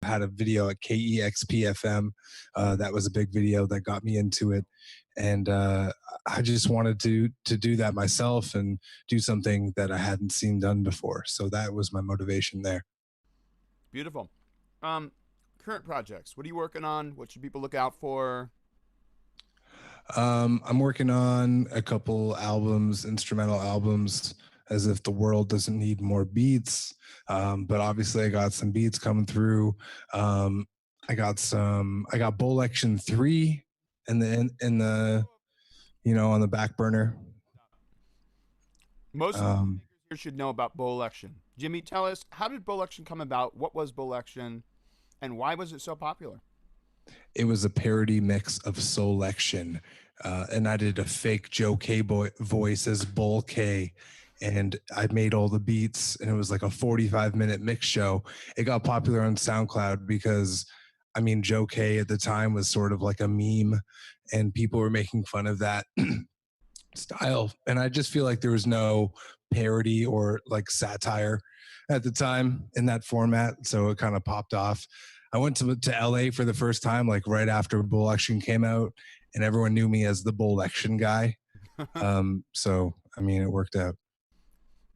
had a video at KEXP FM. That was a big video that got me into it, and I just wanted to do that myself and do something that I hadn't seen done before. So that was my motivation there. Beautiful. Current projects. What are you working on? What should people look out for? I'm working on a couple albums, instrumental albums, as if the world doesn't need more beats. But obviously, I got some beats coming through. I got Bowl Action 3 in the on the back burner. Most here should know about Bowl Election. Jimmy, tell us, how did Bowl Election come about? What was Bowl Election, and why was it so popular? It was a parody mix of Soulection, and I did a fake Joe K voice as Bull K, and I made all the beats, and it was like a 45-minute mix show. It got popular on SoundCloud because, I mean, Joe K at the time was sort of like a meme, and people were making fun of that style. And I just feel like there was no parody or like satire at the time in that format, so it kind of popped off. I went to LA for the first time, like right after Bull Action came out, and everyone knew me as the Bull Action guy. So, I mean, it worked out.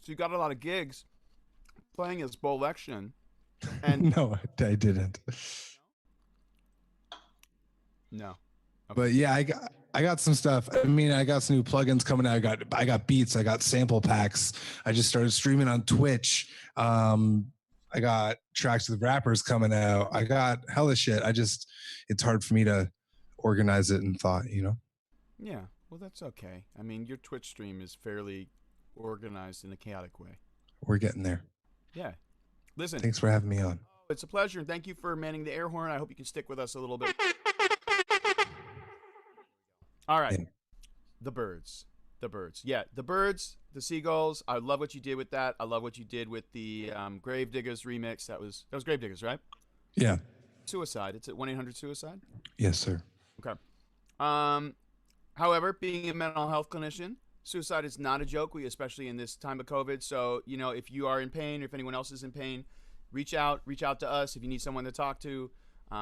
So you got a lot of gigs playing as Bowl Election. And No, I didn't. No. Okay. But yeah, I got some stuff. I mean, I got some new plugins coming out. I got beats. I got sample packs. I just started streaming on Twitch. I got tracks with rappers coming out. I got hella shit. It's hard for me to organize it in thought, Yeah, well, that's okay. I mean, your Twitch stream is fairly organized in a chaotic way. We're getting there. Yeah. Listen. Thanks for having me on. It's a pleasure, and thank you for manning the air horn. I hope you can stick with us a little bit. All right. Yeah. The birds. Yeah, the birds, the seagulls. I love what you did with that. I love what you did with the Gravediggers remix. That was Gravediggers, right? Yeah. Suicide. It's at 1-800-SUICIDE? Yes, sir. Okay. However, being a mental health clinician, suicide is not a joke, especially in this time of COVID. So, if you are in pain or if anyone else is in pain, reach out to us if you need someone to talk to.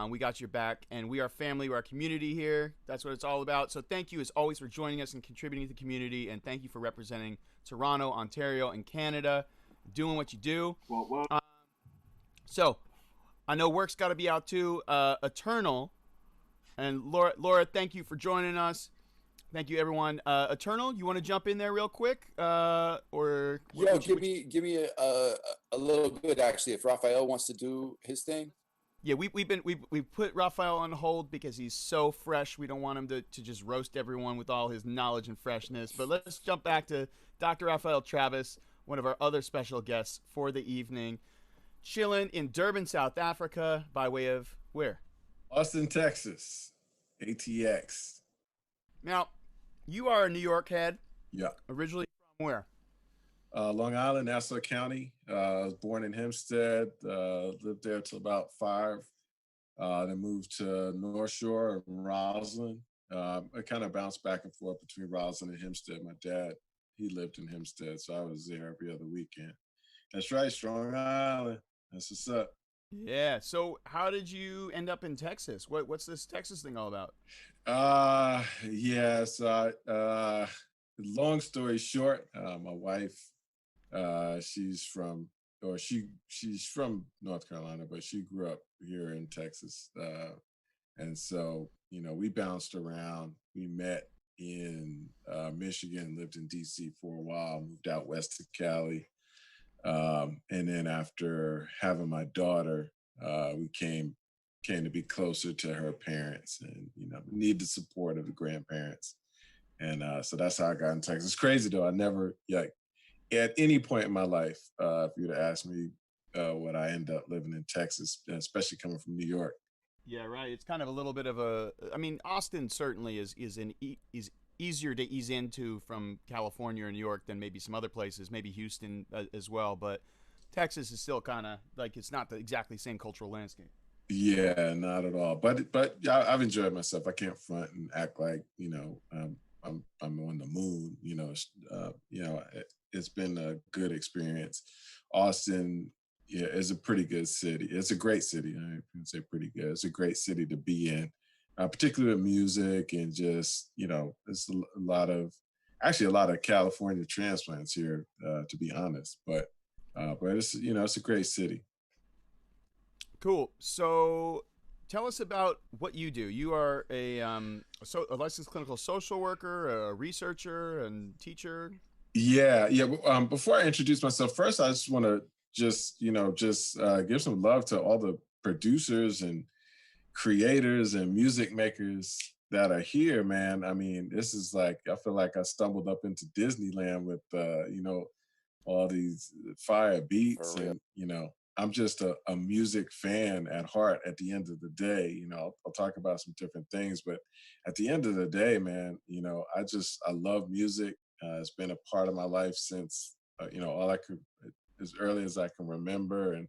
We got your back, and we are family. We're a community here. That's what it's all about. So thank you, as always, for joining us and contributing to the community, and thank you for representing Toronto, Ontario, and Canada, doing what you do. So I know work's got to be out too. Eternal, and Laura, thank you for joining us. Thank you, everyone. Eternal, you want to jump in there real quick, or give me a little bit actually. If Raphael wants to do his thing. Yeah, we put Raphael on hold because he's so fresh. We don't want him to just roast everyone with all his knowledge and freshness. But let's jump back to Dr. Raphael Travis, one of our other special guests for the evening, chilling in Durban, South Africa, by way of where? Austin, Texas, ATX. Now, you are a New York head. Yeah. Originally from where? Long Island, Nassau County. I was born in Hempstead, lived there till about 5. Then moved to North Shore and Roslyn. I kind of bounced back and forth between Roslyn and Hempstead. My dad, he lived in Hempstead, so I was there every other weekend. That's right, Strong Island. That's what's up. Yeah. So how did you end up in Texas? What's this Texas thing all about? Long story short, my wife, she's from North Carolina, but she grew up here in Texas. And so, we bounced around. We met in Michigan, lived in DC for a while, moved out west to Cali. And then after having my daughter, we came to be closer to her parents and, need the support of the grandparents. And so that's how I got in Texas. It's crazy though. I never, at any point in my life, if you would have asked me would I end up living in Texas, especially coming from New York. Yeah, right. It's kind of a little bit of Austin certainly is easier to ease into from California or New York than maybe some other places, maybe Houston as well. But Texas is still kind of like, it's not the exactly same cultural landscape. Yeah, not at all. But I've enjoyed myself. I can't front and act like, I'm on the moon, it's been a good experience. Austin, is a pretty good city. It's a great city. can say pretty good. It's a great city to be in, particularly with music and just, there's a lot of, actually a lot of California transplants here, to be honest. But it's, it's a great city. Cool. So tell us about what you do. You are a licensed clinical social worker, a researcher, and teacher. Yeah, yeah. Before I introduce myself, first I just want to give some love to all the producers and creators and music makers that are here, man. I mean, this is like, I feel like I stumbled up into Disneyland with all these fire beats, For real. and I'm just a music fan at heart. At the end of the day, I'll talk about some different things, but at the end of the day, man, I love music. It's been a part of my life since all I could, as early as I can remember, and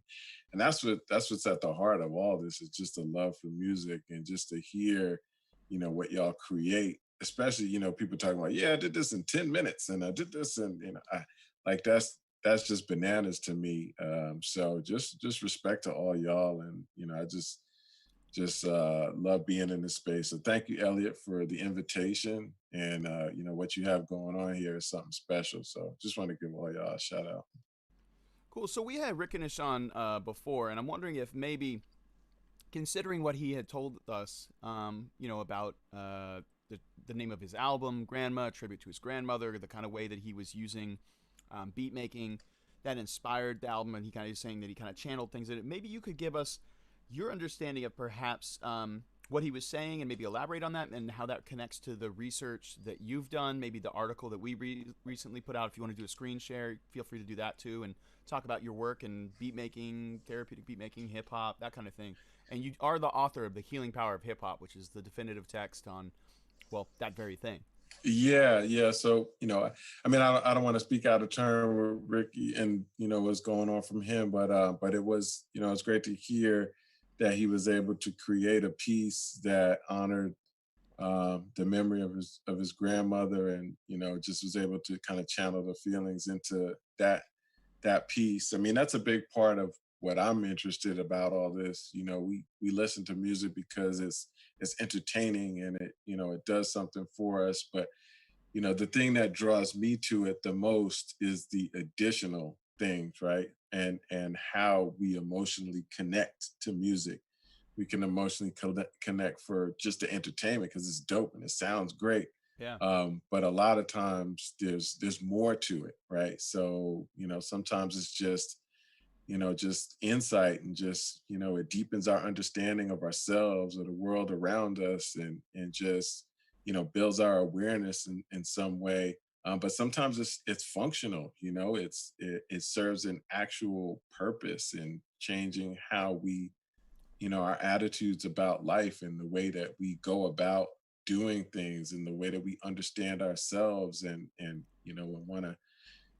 that's what's at the heart of all this, is just a love for music, and just to hear what y'all create, especially people talking about, yeah, I did this in 10 minutes and I did this, and like that's just bananas to me. So just respect to all y'all, and I just love being in this space. So thank you, Elliot, for the invitation, and what you have going on here is something special. So just want to give all y'all a shout out. Cool. So we had Rick Anish on before, and I'm wondering if maybe, considering what he had told us, about the name of his album, Grandma, a tribute to his grandmother, the kind of way that he was using beat making that inspired the album, and he kind of is saying that he kind of channeled things in it. Maybe you could give us your understanding of perhaps what he was saying, and maybe elaborate on that and how that connects to the research that you've done, maybe the article that we recently put out. If you want to do a screen share, feel free to do that too, and talk about your work in beat making, therapeutic beat making, hip hop, that kind of thing. And you are the author of The Healing Power of Hip Hop, which is the definitive text on, well, that very thing. Yeah, yeah. So, I mean, I don't want to speak out of turn with Ricky and, what's going on from him, but it was, it's great to hear that he was able to create a piece that honored the memory of his grandmother, and, just was able to kind of channel the feelings into that piece. I mean, that's a big part of what I'm interested about all this. We listen to music because it's entertaining, and it does something for us. But the thing that draws me to it the most is the additional things, right? And how we emotionally connect to music. We can emotionally connect for just the entertainment because it's dope and it sounds great. Yeah. But a lot of times there's more to it, right? So sometimes it's just insight, and just it deepens our understanding of ourselves or the world around us, and just builds our awareness in some way. But sometimes it's functional. It serves an actual purpose in changing how we, our attitudes about life, and the way that we go about doing things, and the way that we understand ourselves, and we want to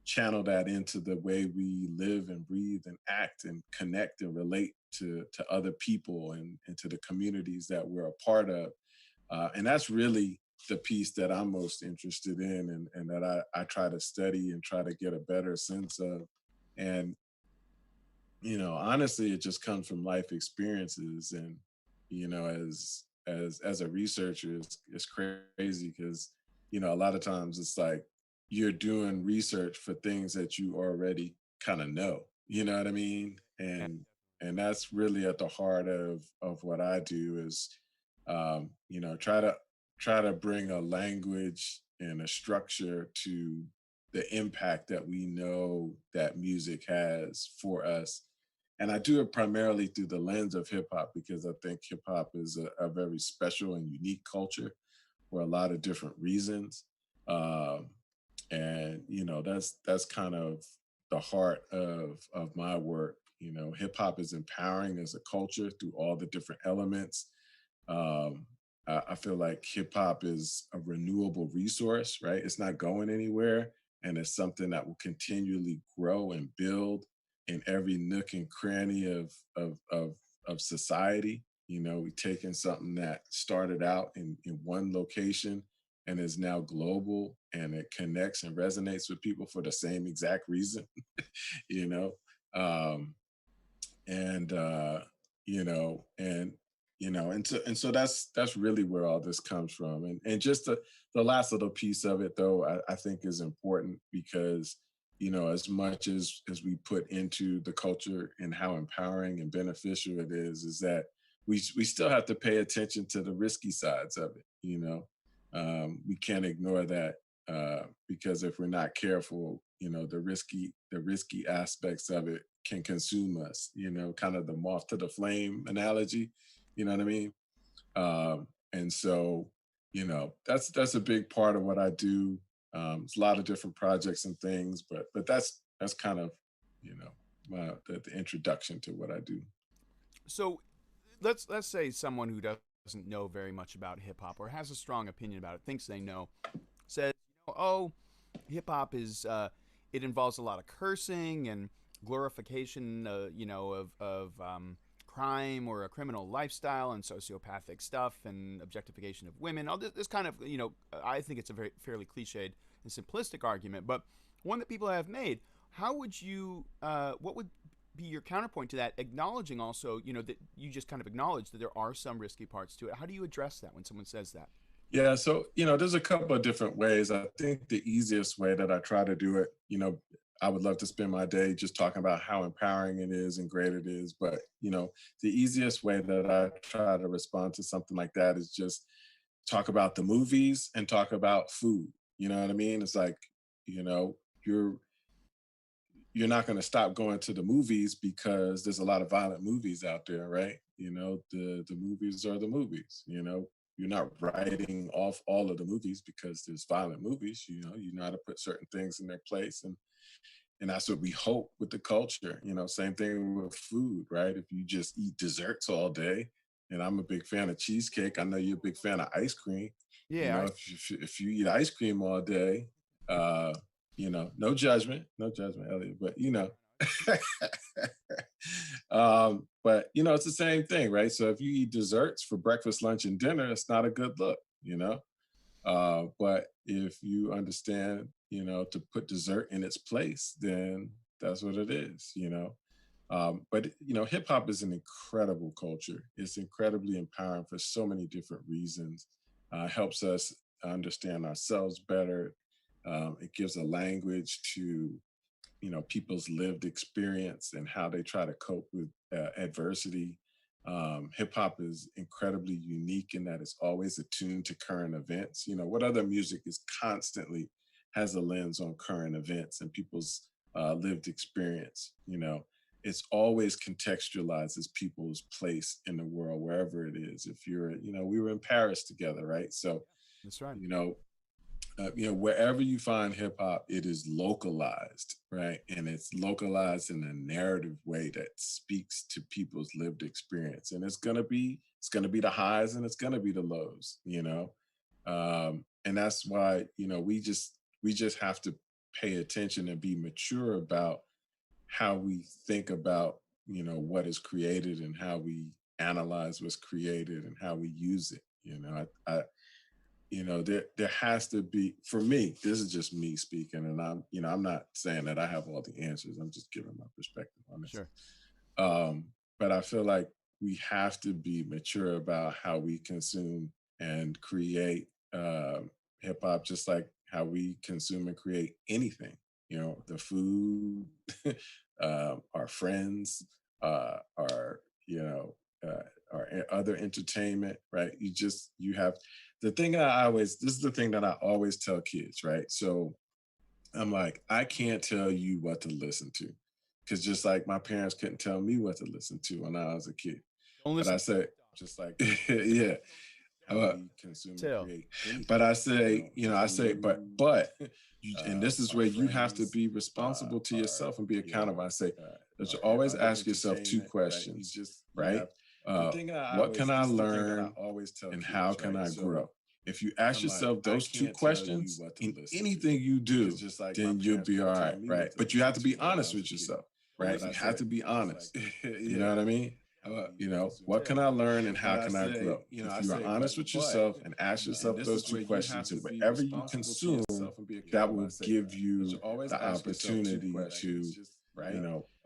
channel that into the way we live and breathe and act and connect and relate to other people, and to the communities that we're a part of. And that's really the piece that I'm most interested in, and that I try to study and try to get a better sense of. And honestly, it just comes from life experiences. And as a researcher, it's crazy because a lot of times it's like you're doing research for things that you already kind of know. You know what I mean? And that's really at the heart of what I do, is try to bring a language and a structure to the impact that we know that music has for us. And I do it primarily through the lens of hip hop, because I think hip hop is a very special and unique culture for a lot of different reasons. Um, and that's kind of the heart of my work. Hip hop is empowering as a culture through all the different elements. um, I feel like hip hop is a renewable resource, right? It's not going anywhere, and it's something that will continually grow and build in every nook and cranny of society. We've taken something that started out in one location and is now global, and it connects and resonates with people for the same exact reason. you know um, and and so that's really where all this comes from. And just the last little piece of it, though, I think is important because as much as we put into the culture and how empowering and beneficial it is that we still have to pay attention to the risky sides of it. We can't ignore that, because if we're not careful, the risky aspects of it can consume us. Kind of the moth to the flame analogy. You know what I mean? And so, that's a big part of what I do. It's a lot of different projects and things, but that's kind of, the introduction to what I do. So let's say someone who doesn't know very much about hip hop or has a strong opinion about it, thinks they know, says, oh, hip hop is it involves a lot of cursing and glorification, of crime or a criminal lifestyle and sociopathic stuff and objectification of women. All this kind of, I think it's a very fairly cliched and simplistic argument, but one that people have made. How would you, what would be your counterpoint to that, acknowledging also, that you just kind of acknowledge that there are some risky parts to it? How do you address that when someone says that? Yeah, so there's a couple of different ways. I think the easiest way that I try to do it, I would love to spend my day just talking about how empowering it is and great it is. But the easiest way that I try to respond to something like that is just talk about the movies and talk about food. You know what I mean? It's like, you're not going to stop going to the movies because there's a lot of violent movies out there, right? The movies are the movies. You're not writing off all of the movies because there's violent movies. You know how to put certain things in their place, and that's what we hope with the culture. Same thing with food, right? If you just eat desserts all day, and I'm a big fan of cheesecake, I know you're a big fan of ice cream. Yeah. If you eat ice cream all day, no judgment, Elliot, but but it's the same thing, right? So if you eat desserts for breakfast, lunch, and dinner, it's not a good look. But if you understand, to put dessert in its place, then that's what it is. But hip hop is an incredible culture. It's incredibly empowering for so many different reasons. Helps us understand ourselves better. It gives a language to people's lived experience and how they try to cope with adversity. Hip hop is incredibly unique in that it's always attuned to current events. What other music is constantly has a lens on current events and people's lived experience. It's always contextualizes people's place in the world, wherever it is. If you're, we were in Paris together, right? So, that's right. Wherever you find hip hop, it is localized, right? And it's localized in a narrative way that speaks to people's lived experience. And it's gonna be the highs and it's gonna be the lows, and that's why we just have to pay attention and be mature about how we think about what is created and how we analyze what's created and how we use it. There has to be, for me, this is just me speaking, and I'm not saying that I have all the answers. I'm just giving my perspective on this. Sure. But I feel like we have to be mature about how we consume and create hip hop, just like how we consume and create anything. The food, our friends, our other entertainment, right? You have this is the thing that I always tell kids, right? So I'm like, I can't tell you what to listen to, because just like my parents couldn't tell me what to listen to when I was a kid. But I say, just like, yeah. But I say, and this is where you have to be responsible to yourself and be accountable. I say that you always ask yourself two questions, right? What can I learn and how can I grow? If you ask yourself those two questions in anything you do, then you'll be all right, right? But you have to be honest with yourself, right? You have to be honest. You know what I mean? What can I learn and how can I grow? If you are honest with yourself and ask yourself those two questions, and whatever you consume, that will give you the opportunity to,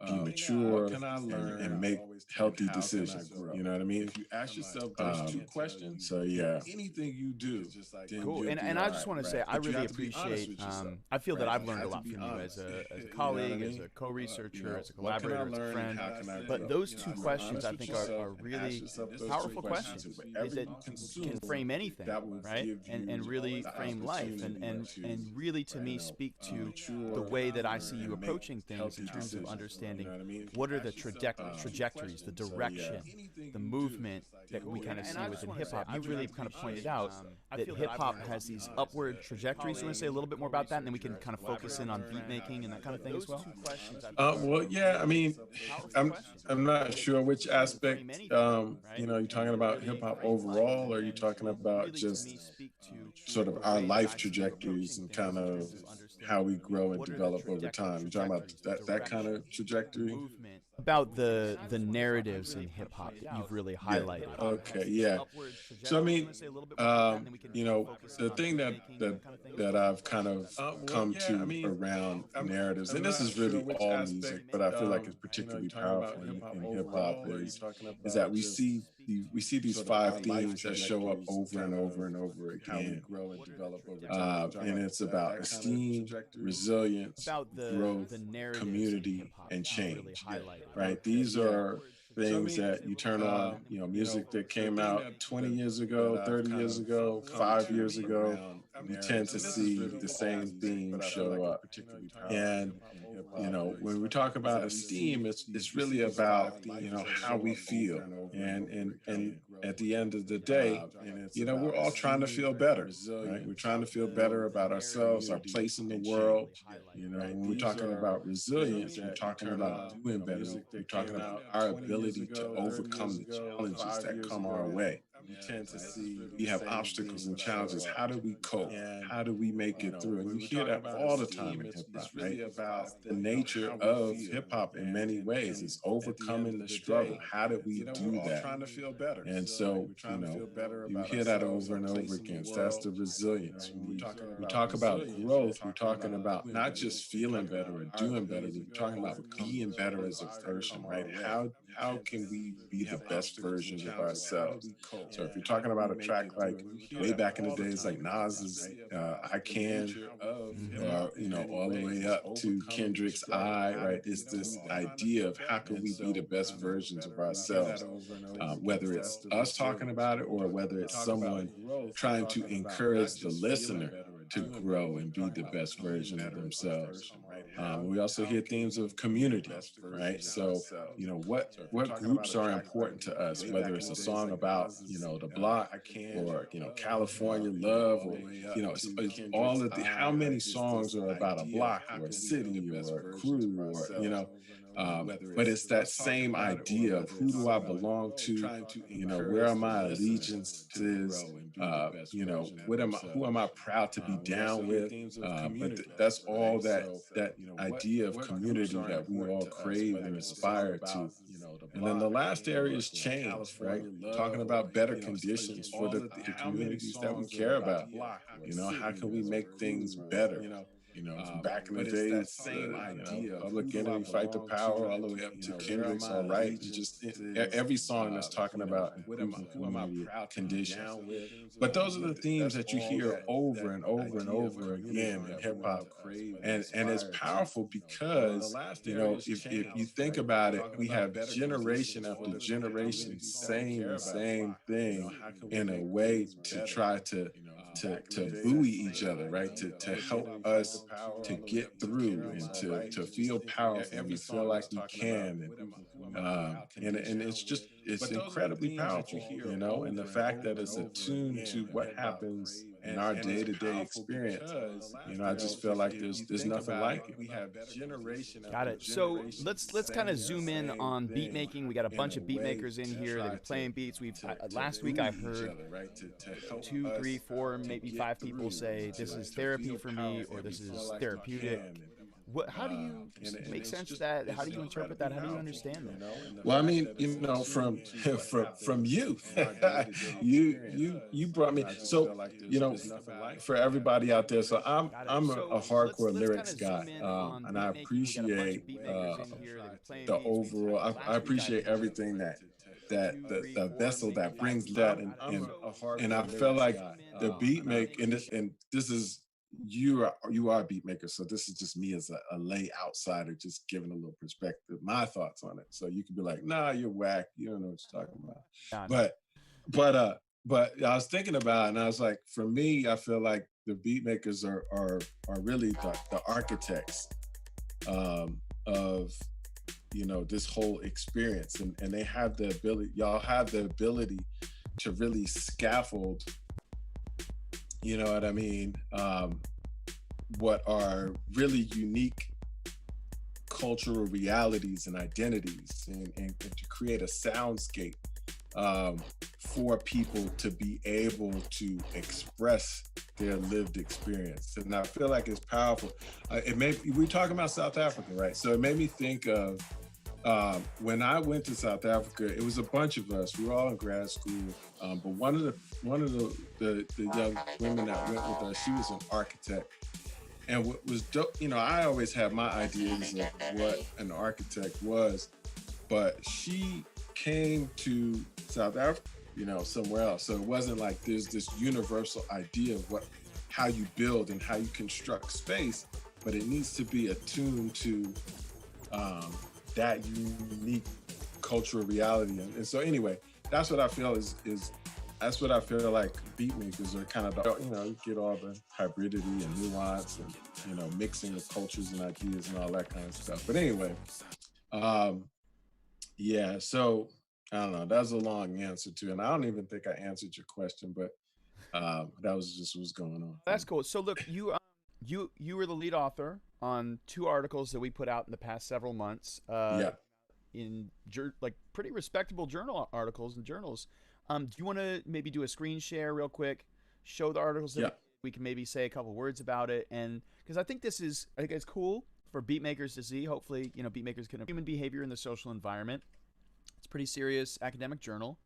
be mature, and make healthy decisions. You know what I mean? If you ask yourself those two questions, so yeah, anything you do, then Cool. you'll And be I just want to say, I But you really have to be honest appreciate. with yourself, I feel that right? I've You learned a have to lot be from you honest. as a You know what I colleague, as mean? a co-researcher, as a What can I collaborator, as a learn, and friend. how can I But grow? those You two know, be questions, honest I with think, yourself are and ask really yourself those powerful two questions. Whatever That you consume can frame anything, that will right? give you And really the frame life, and opportunity to, really to me you know, speak be to mature the way that I see and you make approaching things in healthy terms of decisions. You understanding know what I mean? what are the Trajectories, trajectories, the So, yeah, direction, anything the you do, movement that we and kind of I see just within wanna hip say, hop. I You've really really kind of pointed out I that feel hip hop learned has to be these honest upward as a trajectories. You want to say a little bit more about that, and then we can kind of focus in on beat making and that kind of thing as well. Well, yeah, I mean, I'm I'm not sure which aspect. You know, you're talking about hip hop overall, or are you talking about just sort of our life trajectories and kind of how we grow and develop over time? You're talking about that kind of trajectory? About the narratives in hip hop that you've really Yeah. highlighted. Okay. Yeah. So I mean, you know, the thing that I've kind of come to around narratives, and this is really all music, but I feel like it's particularly powerful in hip hop is that we see these five themes that show up over and over and over again. And it's about esteem, resilience, About growth, the narratives in community, hip hop and that you've really change. highlighted. Right? These are things that you turn on, you know, music that came out 20 years ago, 30 years ago, 5 years ago. You tend to see the same theme show up. And you know, when we talk about esteem, it's really about, you know, how we feel. And at the end of the day, you know, we're all trying to feel better, right? We're trying to feel better about ourselves, our place in the world. You know, when we're talking about resilience, we're talking about doing better. We're talking about our ability to overcome the challenges that come our way. We tend to see we have obstacles and challenges. How do we cope? How do we make it through? And you hear that all the time in hip hop, right? That's the nature of hip hop in many ways is overcoming the struggle. How do we do that? Trying to feel better. And so, you know, you hear that over and over again. So that's the resilience. We talk about growth. We're talking about not just feeling better or doing better. We're talking about being better as a person, right? How can we be the best version of ourselves? So if you're talking about a track like way back in the days, like Nas's "I Can," you know, all the way up to Kendrick's "I," right? It's this idea of how can we be the best versions of ourselves, whether it's us talking about it or whether it's someone trying to encourage the listener to grow and be the best version of themselves. We also hear themes of community, right? So, you know, what groups are important to us, whether it's a song about, you know, the block or, you know, California love, or, you know, it's all of the, how many songs are about a block or a city or a crew or, you know, but it's that same idea of who do I belong to, you know, where are my allegiances, you know, who am I proud to be down with? That's all that idea of community that we all crave and aspire to. And then the last area is change, right? Talking about better conditions for the communities that we care about. You know, how can we make things better? You know, from back in the days, same idea, Public Enemy, Fight the Power, all the way up to Kendrick's All Right. And just every song that's talking about improving community conditions. But those are the themes that you hear over and over and over again in hip hop. And it's powerful because, you know, if you think about it, we have generation after generation saying the same thing in a way to try to buoy each other, right? To help us to get through and to feel powerful and to feel like we can. And it's just, it's incredibly powerful, you know, and the fact that it's attuned to what happens in our day-to-day experience, you know, I just feel like there's nothing like it. We have generation. Got it. So let's kind of zoom in on beat making. We got a bunch of beat makers in here that are playing beats. We've last week I heard 2, 3, 4, maybe 5 people say this is therapy for me, or this is therapeutic. What? How do you make sense of that? How do you interpret that? How do you understand that? Well, I mean, from from you, you brought me. So, for everybody out there, so I'm a hardcore lyrics guy, and I appreciate the overall. I appreciate everything that the vessel that brings that, and I feel like the beat make, and this is you are a beat maker, so this is just me as a lay outsider, just giving a little perspective, my thoughts on it. So you could be like, nah, you're whack, you don't know what you're talking about. But I was thinking about it, and I was like, for me, I feel like the beat makers are really the architects of this whole experience, and they have the ability, y'all have the ability to really scaffold, you know what I mean, what are really unique cultural realities and identities, and to create a soundscape for people to be able to express their lived experience. And I feel like it's powerful. We're talking about South Africa, right? So it made me think of when I went to South Africa. It was a bunch of us. We were all in grad school, but one of the young women that went with us, she was an architect. And what was dope, I always had my ideas of what an architect was, but she came to South Africa, somewhere else. So it wasn't like there's this universal idea of how you build and how you construct space, but it needs to be attuned to that unique cultural reality. And so anyway, that's what I feel that's what I feel like beat makers are kind of, you get all the hybridity and nuance and, mixing of cultures and ideas and all that kind of stuff. But anyway, yeah, so I don't know, that's a long answer too. And I don't even think I answered your question, but that was just what's going on. That's cool. So look, you were the lead author on 2 articles that we put out in the past several months. Yeah. In pretty respectable journal articles and journals. Do you want to maybe do a screen share real quick, show the articles that we can maybe say a couple words about it? And because I think it's cool for beat makers to see. Hopefully, beat makers can human behavior in the social environment. It's a pretty serious academic journal.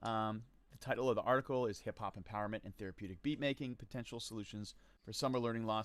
The title of the article is Hip Hop Empowerment and Therapeutic Beat Making: Potential Solutions for Summer Learning Loss